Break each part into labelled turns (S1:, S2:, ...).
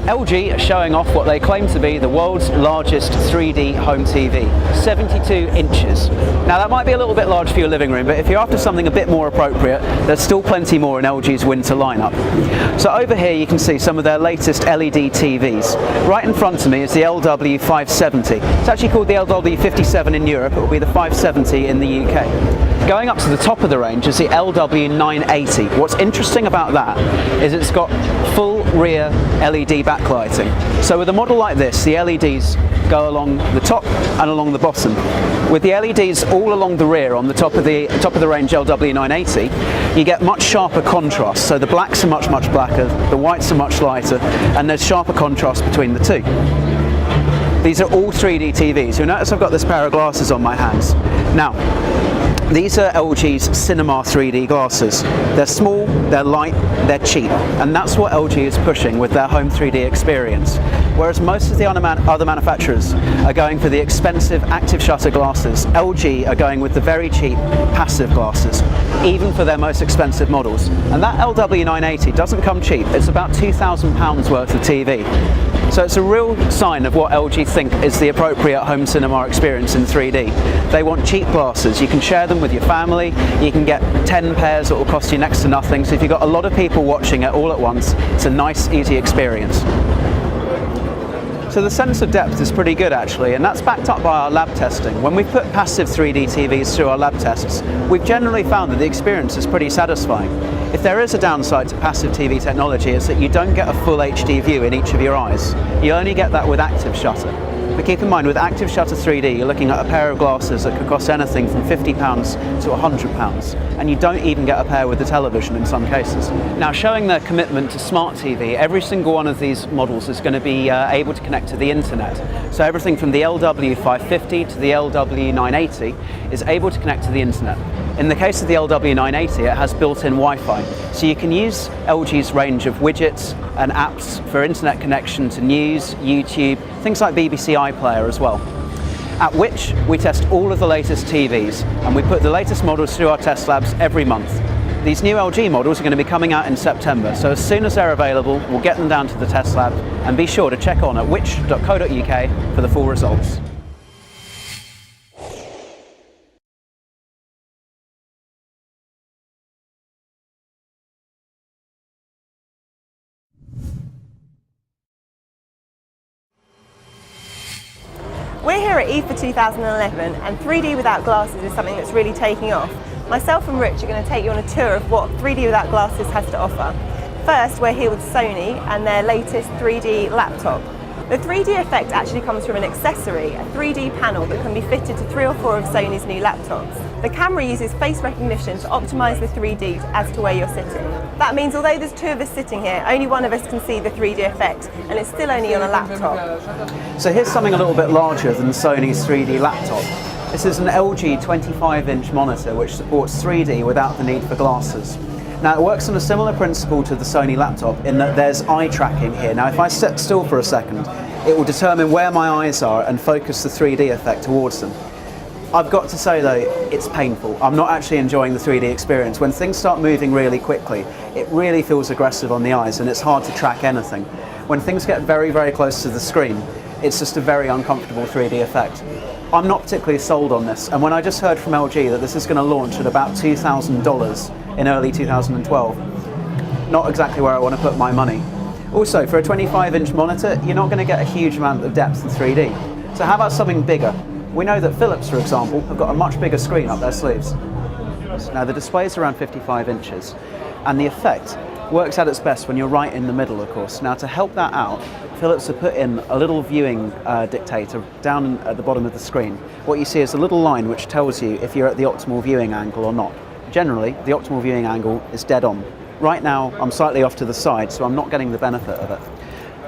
S1: LG are showing off what they claim to be the world's largest 3D home TV, 72 inches. Now that might be a little bit large for your living room, but if you're after something a bit more appropriate, there's still plenty more in LG's winter lineup. So over here you can see some of their latest LED TVs. Right in front of me is the LW570. It's actually called the LW57 in Europe, it will be the 570 in the UK. Going up to the top of the range is the LW980. What's interesting about that is it's got full rear LED backlighting. So with a model like this, the LEDs go along the top and along the bottom. With the LEDs all along the rear on the top of the range LW980, you get much sharper contrast. So the blacks are much blacker, the whites are much lighter, and there's sharper contrast between the two. These are all 3D TVs. You'll notice I've got this pair of glasses on my hands. Now, these are LG's Cinema 3D glasses. They're small, they're light, they're cheap, and that's what LG is pushing with their home 3D experience. Whereas most of the other manufacturers are going for the expensive active shutter glasses, LG are going with the very cheap passive glasses, even for their most expensive models. And that LW980 doesn't come cheap, it's about £2,000 worth of TV. So it's a real sign of what LG think is the appropriate home cinema experience in 3D. They want cheap glasses. You can share them with your family. You can get 10 pairs that will cost you next to nothing. So if you've got a lot of people watching it all at once, it's a nice, easy experience. So the sense of depth is pretty good actually, and that's backed up by our lab testing. When we put passive 3D TVs through our lab tests, we've generally found that the experience is pretty satisfying. If there is a downside to passive TV technology, it's that you don't get a full HD view in each of your eyes. You only get that with active shutter. But keep in mind, with active shutter 3D, you're looking at a pair of glasses that could cost anything from £50 to £100, and you don't even get a pair with the television in some cases. Now, showing their commitment to smart TV, every single one of these models is going to be able to connect to the internet. So everything from the LW550 to the LW980 is able to connect to the internet. In the case of the LW980, it has built-in Wi-Fi, so you can use LG's range of widgets and apps for internet connection to news, YouTube, things like BBC iPlayer as well. At Which, we test all of the latest TVs, and we put the latest models through our test labs every month. These new LG models are going to be coming out in September, so as soon as they're available, we'll get them down to the test lab, and be sure to check on at which.co.uk for the full results.
S2: We're here at IFA 2011, and 3D without glasses is something that's really taking off. Myself and Rich are going to take you on a tour of what 3D without glasses has to offer. First, we're here with Sony and their latest 3D laptop. The 3D effect actually comes from an accessory, a 3D panel that can be fitted to 3 or 4 of Sony's new laptops. The camera uses face recognition to optimise the 3D as to where you're sitting. That means although there's 2 of us sitting here, only one of us can see the 3D effect, and it's still only on a laptop.
S1: So here's something a little bit larger than Sony's 3D laptop. This is an LG 25-inch monitor which supports 3D without the need for glasses. Now it works on a similar principle to the Sony laptop in that there's eye tracking here. Now if I sit still for a second, it will determine where my eyes are and focus the 3D effect towards them. I've got to say though, it's painful. I'm not actually enjoying the 3D experience. When things start moving really quickly, it really feels aggressive on the eyes and it's hard to track anything. When things get very close to the screen, it's just a very uncomfortable 3D effect. I'm not particularly sold on this, and when I just heard from LG that this is going to launch at about $2,000 in early 2012, not exactly where I want to put my money. Also, for a 25-inch monitor, you're not going to get a huge amount of depth in 3D. So how about something bigger? We know that Philips, for example, have got a much bigger screen up their sleeves. Now the display is around 55 inches, and the effect works at its best when you're right in the middle, of course. Now to help that out, Philips have put in a little viewing dictator down at the bottom of the screen. What you see is a little line which tells you if you're at the optimal viewing angle or not. Generally, the optimal viewing angle is dead on. Right now, I'm slightly off to the side, so I'm not getting the benefit of it.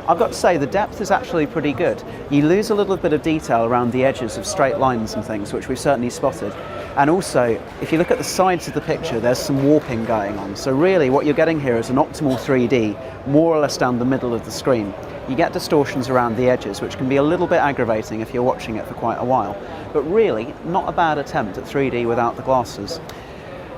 S1: I've got to say, the depth is actually pretty good. You lose a little bit of detail around the edges of straight lines and things, which we've certainly spotted. And also, if you look at the sides of the picture, there's some warping going on. So really, what you're getting here is an optimal 3D, more or less down the middle of the screen. You get distortions around the edges, which can be a little bit aggravating if you're watching it for quite a while. But really, not a bad attempt at 3D without the glasses.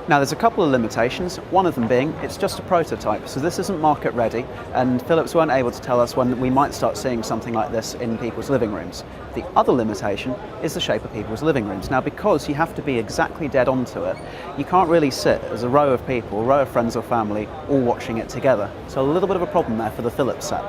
S1: Now there's a couple of limitations, one of them being it's just a prototype, so this isn't market ready, and Philips weren't able to tell us when we might start seeing something like this in people's living rooms. The other limitation is the shape of people's living rooms. Now because you have to be exactly dead onto it, you can't really sit as a row of people, a row of friends or family, all watching it together. So a little bit of a problem there for the Philips set.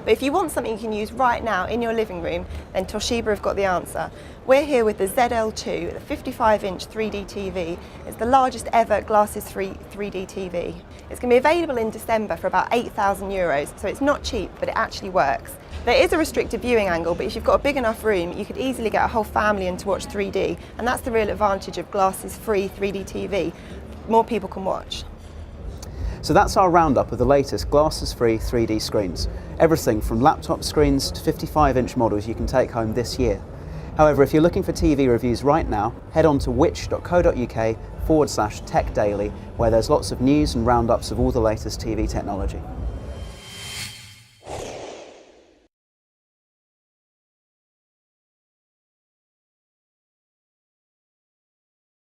S2: But if you want something you can use right now in your living room, then Toshiba have got the answer. We're here with the ZL2, the 55-inch 3D TV. It's the largest ever glasses-free 3D TV. It's going to be available in December for about €8,000, so it's not cheap, but it actually works. There is a restricted viewing angle, but if you've got a big enough room, you could easily get a whole family in to watch 3D, and that's the real advantage of glasses-free 3D TV. More people can watch.
S1: So that's our roundup of the latest glasses-free 3D screens. Everything from laptop screens to 55-inch models you can take home this year. However, if you're looking for TV reviews right now, head on to which.co.uk/techdaily, where there's lots of news and roundups of all the latest TV technology.